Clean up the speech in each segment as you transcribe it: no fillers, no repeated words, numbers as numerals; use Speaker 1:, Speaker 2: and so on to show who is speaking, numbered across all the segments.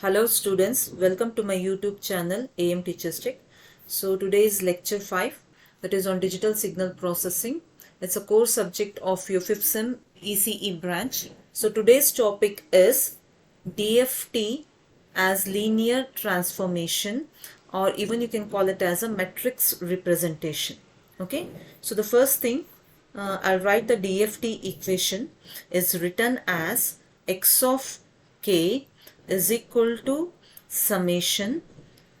Speaker 1: Hello students, welcome to my YouTube channel AM Teachers Tech. So today is lecture 5, that is on digital signal processing. It's a core subject of your 5th sem ECE branch. So today's topic is DFT as linear transformation, or even you can call it as a matrix representation. Okay, so the first thing, I'll write the DFT equation is written as x of k is equal to summation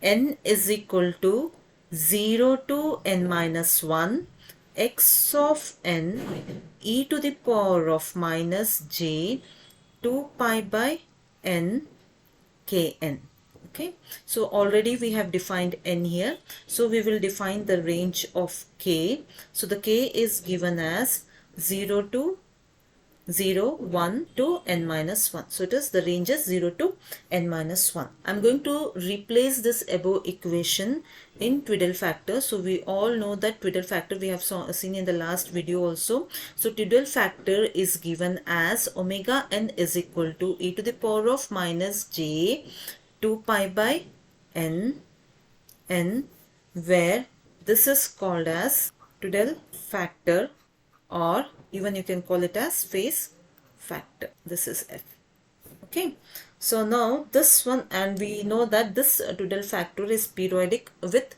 Speaker 1: n is equal to 0 to n minus 1 x of n e to the power of minus j 2 pi by n kn. Okay, so already we have defined n here, so we will define the range of k. So the k is given as 0 to 0, 1 to n minus 1. So it is the range is 0 to n minus 1. I'm going to replace this above equation in Twiddle Factor. So we all know that Twiddle Factor we have seen in the last video also. So Twiddle Factor is given as omega n is equal to e to the power of minus j 2 pi by n, where this is called as Twiddle Factor, or even you can call it as phase factor. This is f. Okay, so now this one, and we know that this Twiddle factor is periodic with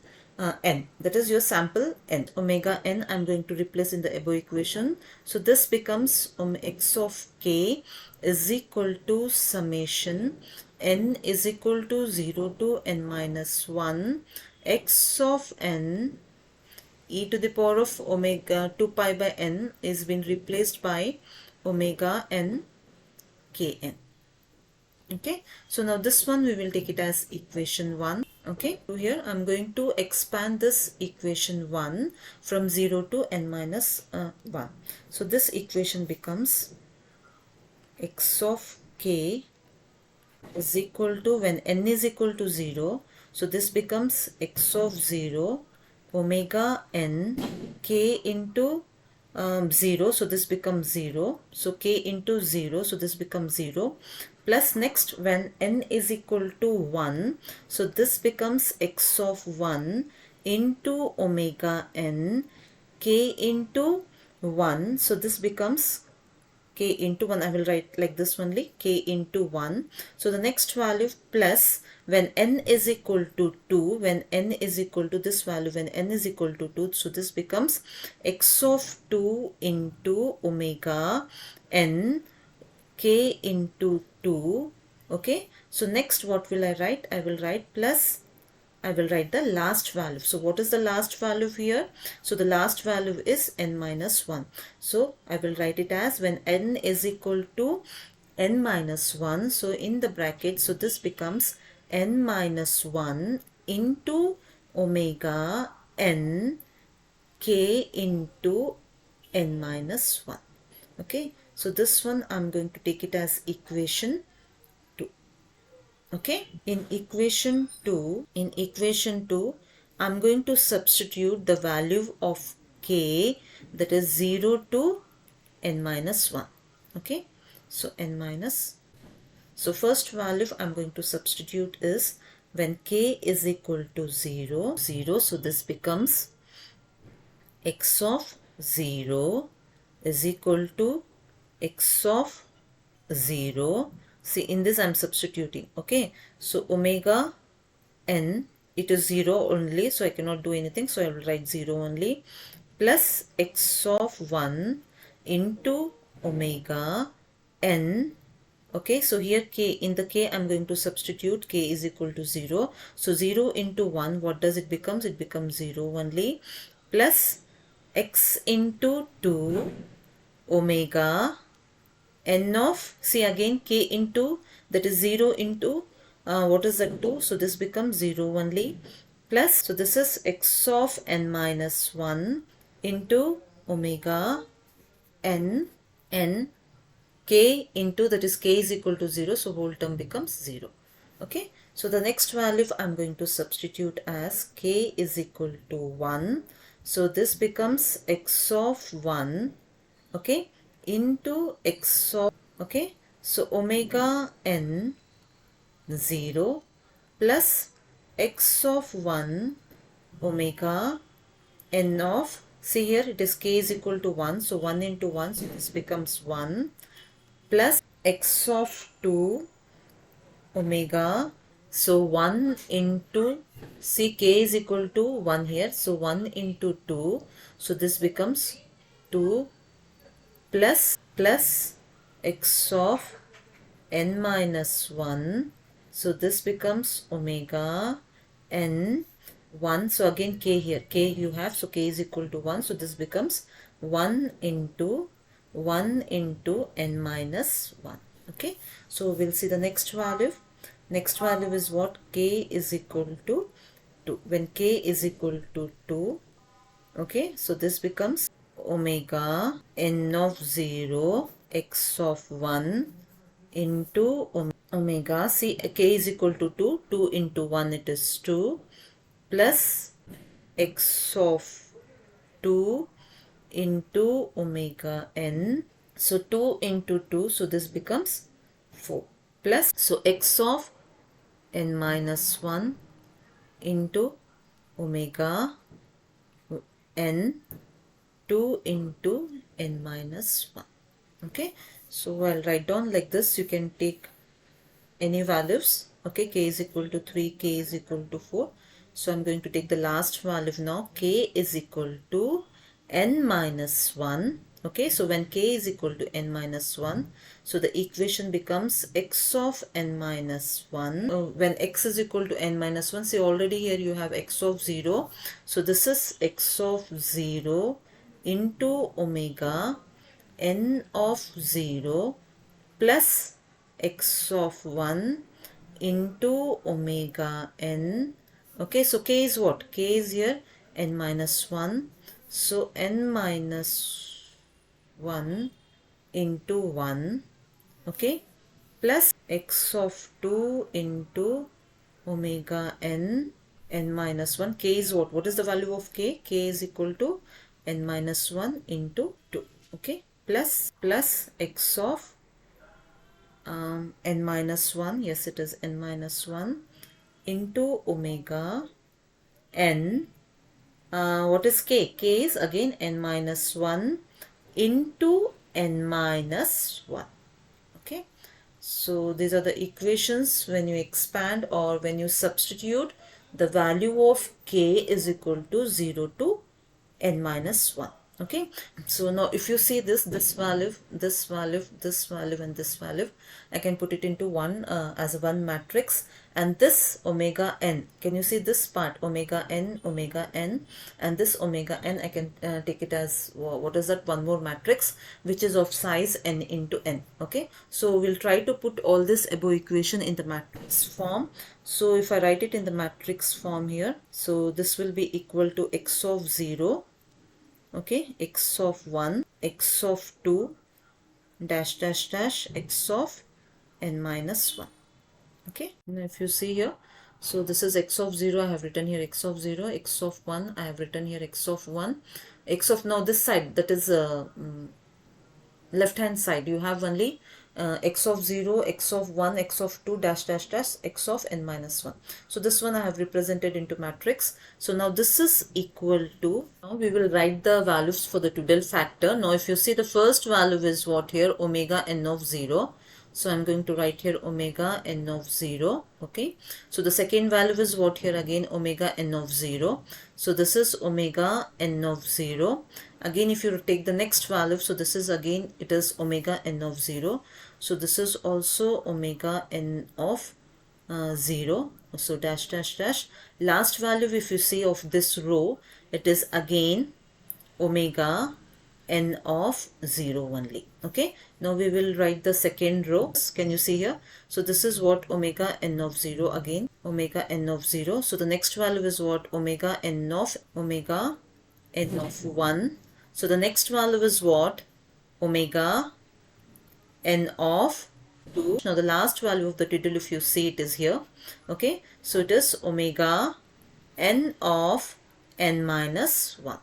Speaker 1: n, that is your sample n, omega n. I'm going to replace in the above equation. So this becomes x of k is equal to summation n is equal to 0 to n minus 1 x of n e to the power of omega 2 pi by n is been replaced by omega n kn. Okay, so now this one we will take it as equation 1. Okay, so here I'm going to expand this equation 1 from 0 to n minus 1. So this equation becomes x of k is equal to, when n is equal to 0, so this becomes x of 0 omega n k into 0, so this becomes 0, so k into 0, so this becomes 0, plus next when n is equal to 1, so this becomes x of 1 into omega n k into 1, so this becomes k into 1. I will write like this only, k into 1. So the next value plus when n is equal to 2, when n is equal to this value, when n is equal to 2, so this becomes x of 2 into omega n k into 2. Okay, so next what will I write? I will write plus, I will write the last value. So what is the last value here? So the last value is n minus 1. So I will write it as when n is equal to n minus 1. So in the bracket, so this becomes n minus 1 into omega n k into n minus 1. Okay, so this one I'm going to take it as equation 2. Okay, in equation 2, I'm going to substitute the value of k, that is 0 to n minus 1. Okay, so n minus, so first value I'm going to substitute is when k is equal to 0, so this becomes x of 0 is equal to x of 0. See, in this I'm substituting. Okay, so omega n, it is 0 only, so I cannot do anything, so I will write 0 only, plus x of 1 into omega n. Okay, so here k, in the k I'm going to substitute k is equal to 0. So 0 into 1, what does it becomes? It becomes 0 only, plus x into 2 omega n of, see again k into, that is 0 into what is that, 2, so this becomes 0 only, plus, so this is x of n minus 1 into omega n k into, that is k is equal to 0, so whole term becomes 0. Okay, so the next value I'm going to substitute as k is equal to 1, so this becomes x of 1, okay, into x of, okay, so omega n 0 plus x of 1 omega n of, see here it is k is equal to 1, so 1 into 1, so this becomes 1 plus x of 2 omega, so 1 into, see k is equal to 1 here, so 1 into 2, so this becomes 2 plus x of n minus 1, so this becomes omega n 1, so again k here, k you have, so k is equal to 1, so this becomes 1 into n minus 1. Okay, so we'll see the next value. Next value is what? K is equal to 2. When k is equal to 2, okay, so this becomes omega n of 0 x of 1 into omega, see k is equal to 2, 2 into 1 it is 2 plus x of 2 into omega n, so 2 into 2, so this becomes 4 plus, so x of n minus 1 into omega n 2 into n minus 1. Okay, so I'll write down like this. You can take any values. Okay, k is equal to 3, k is equal to 4. So I'm going to take the last value now. K is equal to n minus 1. Okay, so when k is equal to n minus 1, so the equation becomes x of n minus 1. When x is equal to n minus 1, see already here you have x of 0. So this is x of 0 into omega n of 0 plus x of 1 into omega n. Okay, so k is what? K is here n minus 1. So n minus 1 into 1, okay, plus x of 2 into omega n minus 1. K is what? What is the value of k? K is equal to n minus 1 into 2, okay, plus x of n minus 1, yes it is n minus 1 into omega n. What is k? K is again n minus 1 into n minus 1. Okay, so these are the equations when you expand or when you substitute the value of k is equal to 0 to n minus 1. Okay, so now if you see this value, this value, this value and this value, I can put it into one as a one matrix, and this omega n, can you see this part, omega n, and this omega n, I can take it as what is that, one more matrix which is of size n into n. Okay, so we'll try to put all this above equation in the matrix form. So if I write it in the matrix form here, so this will be equal to x of 0, okay, x of 1, x of 2, dash dash dash, x of n minus 1. Okay, now if you see here, so this is x of 0, I have written here x of 0, x of 1, I have written here x of 1, x of, now this side, that is left hand side, you have only x of 0, x of 1, x of 2, dash dash dash, x of n minus 1. So this one I have represented into matrix. So now this is equal to, now we will write the values for the Twiddle factor. Now if you see, the first value is what here, omega n of 0. So I'm going to write here omega n of 0. Okay, so the second value is what here, again omega n of 0. So this is omega n of 0. Again, if you take the next value, so this is again, it is omega n of 0. So this is also omega n of 0. So dash dash dash. Last value, if you see, of this row, it is again omega n of 0 only. Okay, now we will write the second row. Can you see here? So this is what, omega n of 0, again omega n of 0. So the next value is what, omega n of 1. So the next value is what, omega n of 2. Now the last value of the Twiddle, if you see, it is here. Okay, so it is omega n of n minus 1.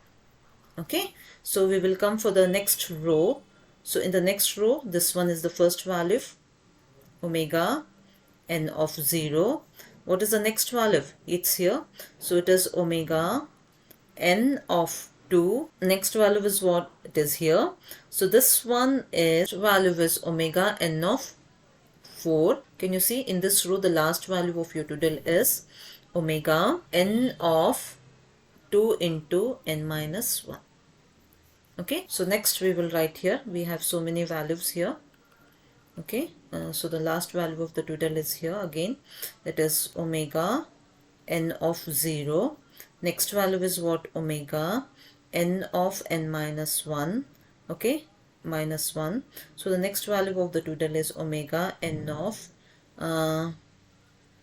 Speaker 1: Okay, so we will come for the next row. So in the next row, this one is the first value, omega n of 0. What is the next value? It's here. So it is omega n of 2. Next value is what? It is here. So this one is value is omega n of 4. Can you see in this row the last value of your Twiddle is omega n of 2 into n minus 1. Okay, so next we will write here. We have so many values here. Okay, so the last value of the Twiddle is here again. That is omega n of 0. Next value is what? Omega n of n minus 1. Okay, minus 1. So the next value of the Twiddle is omega n of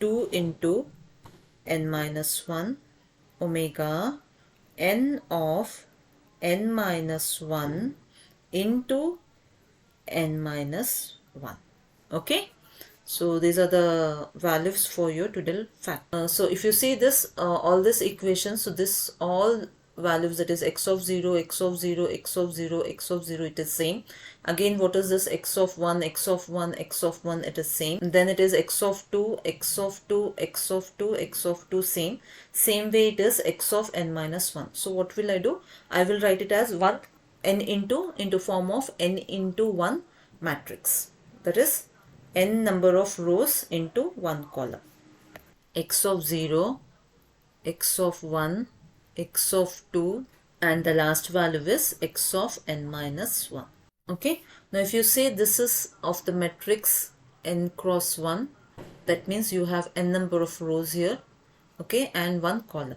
Speaker 1: 2 into n minus 1. Omega n of n minus 1 into n minus 1. Okay, so these are the values for your Twiddle factor. So if you see this, all this equation, so this all values, that is x of 0, x of 0, x of 0, x of 0, it is same. Again, what is this? X of 1, x of 1, x of 1, it is same. And then it is x of 2, x of 2, x of 2, x of 2, same. Same way it is x of n minus 1. So what will I do? I will write it as 1 n into form of n into 1 matrix. That is n number of rows into 1 column. X of 0, x of 1, x of 2, and the last value is x of n minus 1. Okay, now if you say this is of the matrix n cross 1, that means you have n number of rows here, okay, and 1 column.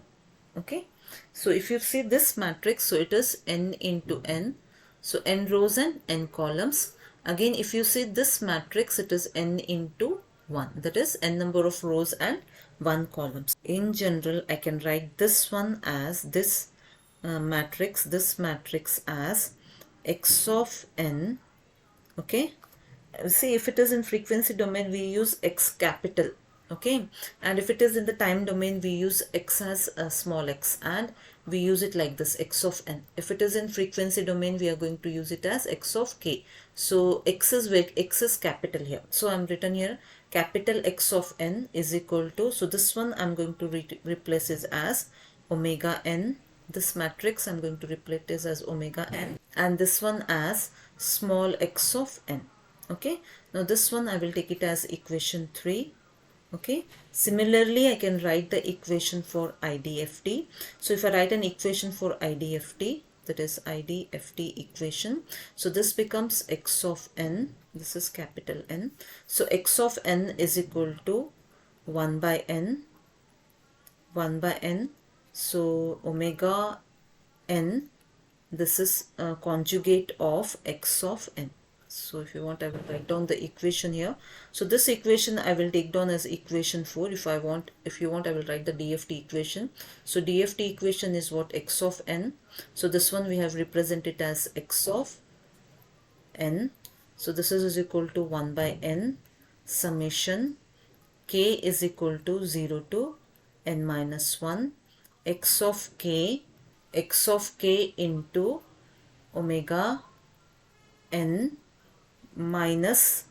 Speaker 1: Okay, so if you see this matrix, so it is n into n, so n rows and n columns. Again, if you see this matrix, it is n into 1, that is n number of rows and 1 columns. In general, I can write this one as this matrix as x of n. Okay, see, if it is in frequency domain, we use x capital. Okay, and if it is in the time domain, we use x as a small x, and we use it like this, x of n. If it is in frequency domain, we are going to use it as x of k. So x is capital here. So I'm written here capital X of n is equal to, so this one I'm going to replace it as omega n. This matrix I'm going to replace it as omega n, and this one as small x of n. Okay, now this one I will take it as equation 3. Okay, similarly I can write the equation for IDFT. So if I write an equation for IDFT, that is IDFT equation, so this becomes x of n, this is capital N, so x of n is equal to 1 by n, so omega n, this is a conjugate of x of n. So if you want, I will write down the equation here. So this equation I will take down as equation 4. If you want, I will write the DFT equation. So DFT equation is what? X of n. So this one we have represented as x of n. So this is equal to 1 by n summation k is equal to 0 to n minus 1 x of k into omega n minus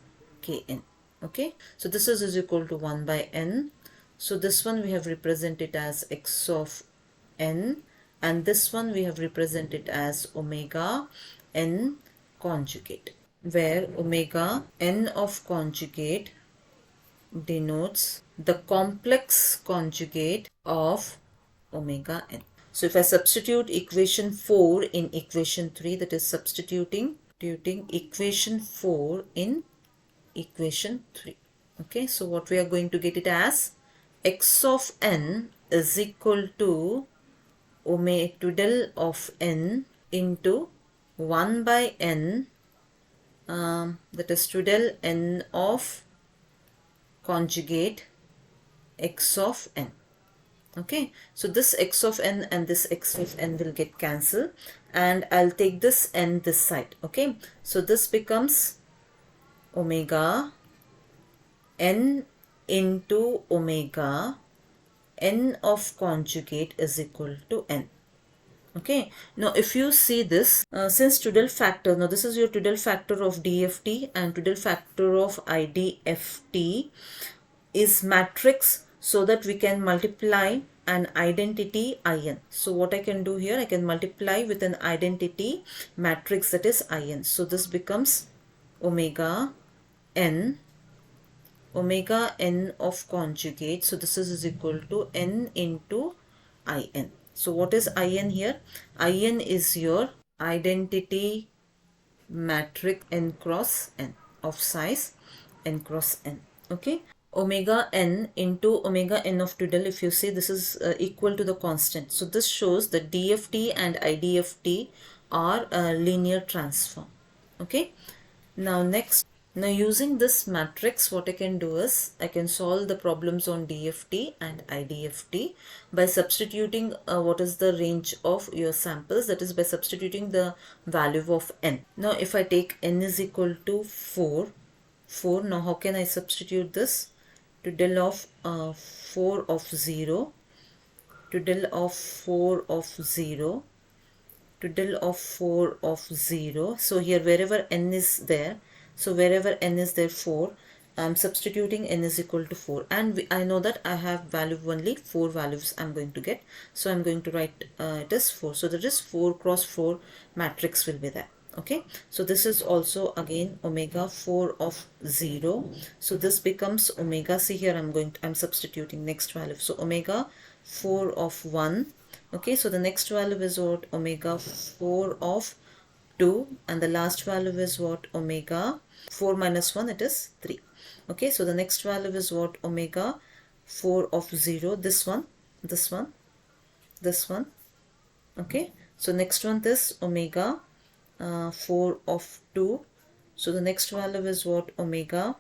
Speaker 1: kn. Okay, so this is equal to 1 by n. So this one we have represented as x of n, and this one we have represented as omega n conjugate, where omega n of conjugate denotes the complex conjugate of omega n. So if I substitute equation 4 in equation 3, that is substituting equation 4 in equation 3. Okay, so what we are going to get it as x of n is equal to omega Twiddle of n into 1 by n, that is Twiddle n of conjugate x of n. Okay, so this x of n and this x of n will get cancelled, and I'll take this n this side. Okay, so this becomes omega n into omega n of conjugate is equal to n. Okay, now if you see this, since Twiddle factor, now this is your Twiddle factor of DFT and Twiddle factor of IDFT. is matrix so that we can multiply an identity in. So what I can do here, I can multiply with an identity matrix that is in. So this becomes omega n of conjugate. So this is equal to n into in. So what is in here? In is your identity matrix n cross n of size n cross n. Okay, omega n into omega n of Twiddle, if you see, this is equal to the constant. So this shows that DFT and IDFT are a linear transform. Okay, now next, now using this matrix, what I can do is I can solve the problems on DFT and IDFT by substituting what is the range of your samples, that is by substituting the value of n. Now if I take n is equal to 4, now how can I substitute this? Twiddle of 4 of 0, twiddle of 4 of 0, twiddle of 4 of 0. So here wherever n is there, so wherever n is there 4, I am substituting n is equal to 4, and I know that I have value only 4 values I am going to get. So I am going to write it as 4. So that is 4 cross 4 matrix will be there. Okay, so this is also again omega 4 of 0. So this becomes omega, see here I'm substituting next value. So omega 4 of 1. Okay, so the next value is what? Omega 4 of 2, and the last value is what? Omega 4 minus 1, it is 3. Okay, so the next value is what? Omega 4 of 0, this one, this one, this one. Okay, so next one is omega 4 of 2. So the next value is what? Omega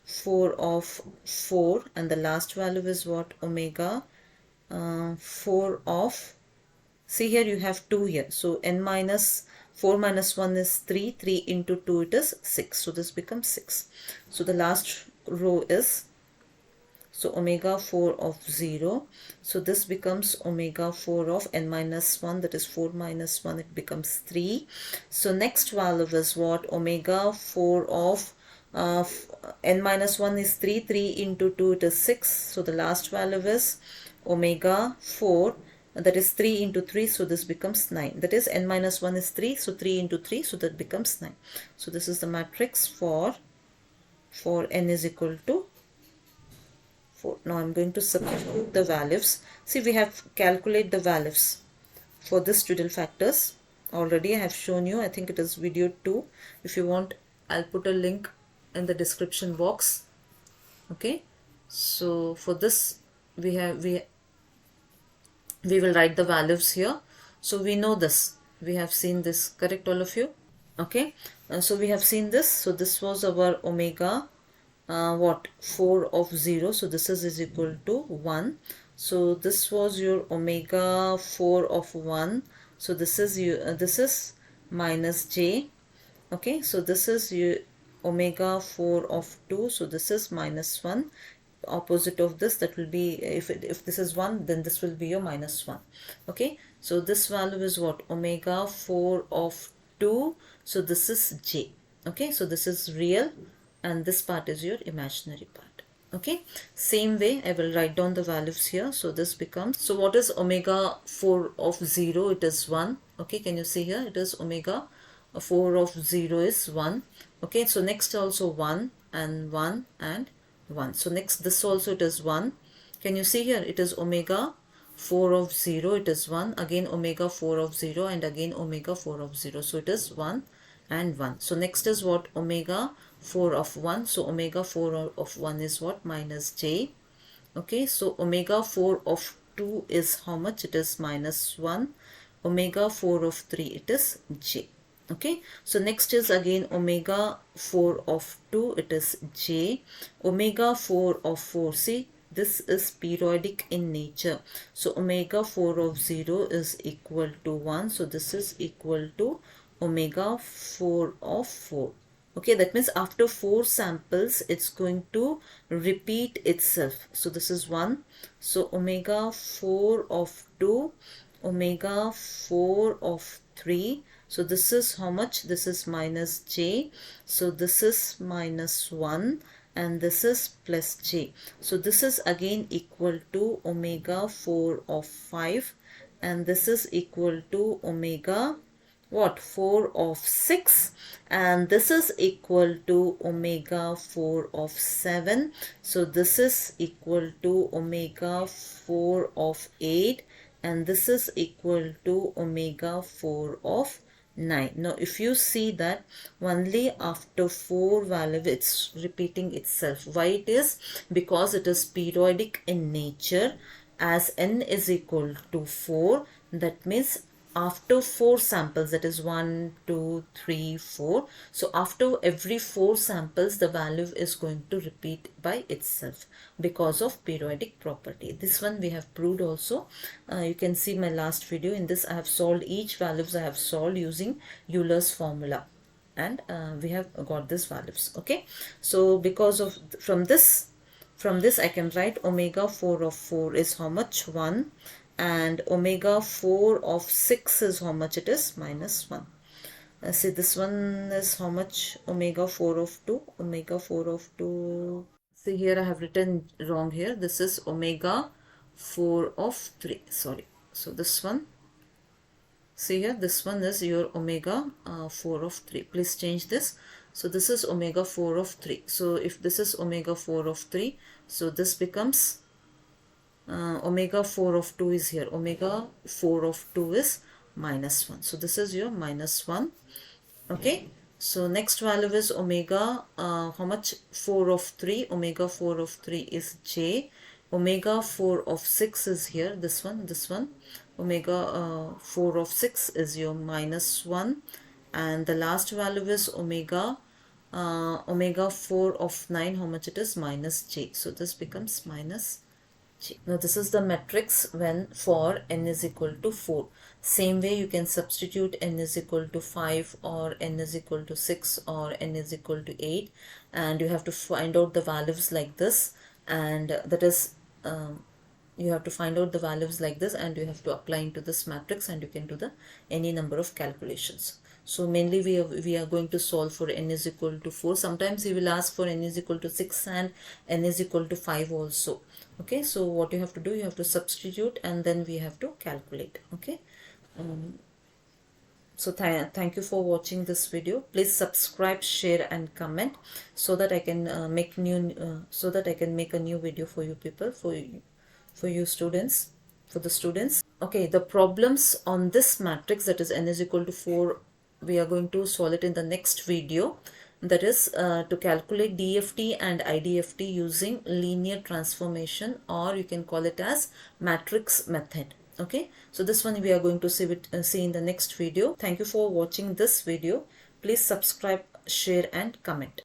Speaker 1: 4 of 4, and the last value is what? Omega 4 of, see here you have 2 here. So n minus 4 minus 1 is 3. 3 into 2 it is 6. So this becomes 6. So the last row is, so omega 4 of 0. So this becomes omega 4 of n minus 1, that is 4 minus 1, it becomes 3. So next value is what? Omega 4 of n minus 1 is 3. 3 into 2 it is 6. So the last value is omega 4, that is 3 into 3, so this becomes 9. That is n minus 1 is 3, so 3 into 3, so that becomes 9. So this is the matrix for n is equal to 4. Now I'm going to substitute the values. See, we have calculated the values for this Twiddle factors. Already I have shown you, I think it is video 2. If you want, I'll put a link in the description box. Okay, so for this we will write the values here. So we know this, we have seen this, correct all of you? Okay, so we have seen this. So this was our omega 4 of 0. So this is equal to 1. So this was your omega 4 of 1. So this is this is minus j. Okay, so this is your omega 4 of 2. So this is minus 1. Opposite of this, that will be, if this is 1, then this will be your minus 1. Okay, so this value is what? Omega 4 of 2. So this is j. Okay, so this is real and this part is your imaginary part. Okay, same way I will write down the values here. So this becomes, so what is omega 4 of 0? It is 1. Okay, can you see here? It is omega 4 of 0 is 1. Okay, so next also 1 and 1 and 1. So next this also it is 1. Can you see here? It is omega 4 of 0, it is 1. Again omega 4 of 0 and again omega 4 of 0. So it is 1 and 1. So next is what? Omega 4 of 1. So omega 4 of 1 is what? Minus j. Okay, so omega 4 of 2 is how much? It is minus 1. Omega 4 of 3, it is j. Okay, so next is again omega 4 of 2, it is j. Omega 4 of 4, see, this is periodic in nature. So omega 4 of 0 is equal to 1. So this is equal to omega 4 of 4. Okay, that means after 4 samples, it's going to repeat itself. So this is 1. So omega 4 of 2, omega 4 of 3. So this is how much? This is minus j. So this is minus 1. and this is plus j. So this is again equal to omega 4 of 5, and this is equal to omega what 4 of 6, and this is equal to omega 4 of 7. So this is equal to omega 4 of 8, and this is equal to omega 4 of 9. Now if you see that only after 4 value it's repeating itself. Why it is? Because it is periodic in nature. As n is equal to 4, that means after 4 samples, that is 1, 2, 3, 4. So after every 4 samples, the value is going to repeat by itself because of periodic property. This one we have proved also. You can see my last video. In this I have solved each values I have solved using Euler's formula, and we have got these values. Okay. So because of from this I can write omega 4 of 4 is how much? 1. And omega 4 of 6 is how much it is? Minus 1. See, this one is how much? Omega 4 of 2. Omega 4 of 2. See, here I have written wrong here. This is omega 4 of 3. Sorry. So this one. See here, this one is your omega 4 of 3. Please change this. So this is omega 4 of 3. So if this is omega 4 of 3, so this becomes omega 4 of 2 is here. Omega 4 of 2 is minus 1. So this is your minus 1. Okay. So next value is omega, how much? 4 of 3. Omega 4 of 3 is j. Omega 4 of 6 is here. This one. Omega 4 of 6 is your minus 1. And the last value is omega 4 of 9. How much it is? Minus j. So this becomes minus j. Now this is the matrix when for n is equal to 4. Same way you can substitute n is equal to 5 or n is equal to 6 or n is equal to 8, and you have to find out the values like this, and that is you have to find out the values like this, and you have to apply into this matrix, and you can do the any number of calculations. So mainly we are going to solve for n is equal to 4. Sometimes he will ask for n is equal to 6 and n is equal to 5 also. Okay, so what you have to do, you have to substitute and then we have to calculate. Okay. So thank you for watching this video. Please subscribe, share and comment so that I can make a new video for you people, for you students, for the students. Okay, the problems on this matrix, that is n is equal to 4, we are going to solve it in the next video. That is to calculate DFT and IDFT using linear transformation, or you can call it as matrix method. Okay, so this one we are going to see in the next video. Thank you for watching this video. Please subscribe, share and comment.